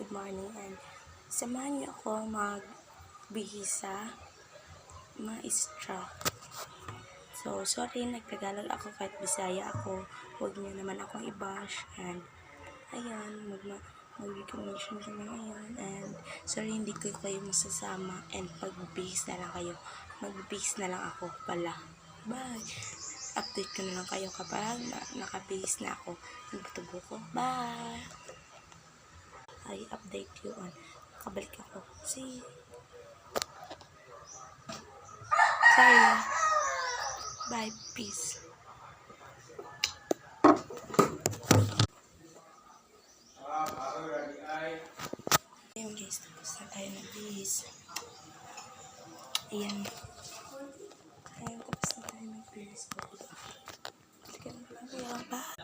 good morning, and samahan niyo ako magbihis sa maestra. So, sorry, nagtagalog ako kahit Bisaya ako. Huwag niyo naman akong i-bash, and ayan, mag-recognition kami ngayon, and sorry, hindi ko kayo masasama, and magbihis na lang kayo. Magbihis na lang ako pala. Bye! Update ko na lang kayo kapag nakabihis na ako. Nagtubo ko. Bye! I update you on. Nakabalik ako. See? Sorry. Bye. Peace. Ayun guys, tapos na tayo nagbihis. Ayan. Ayun, tapos na tayo nagbihis. Bye.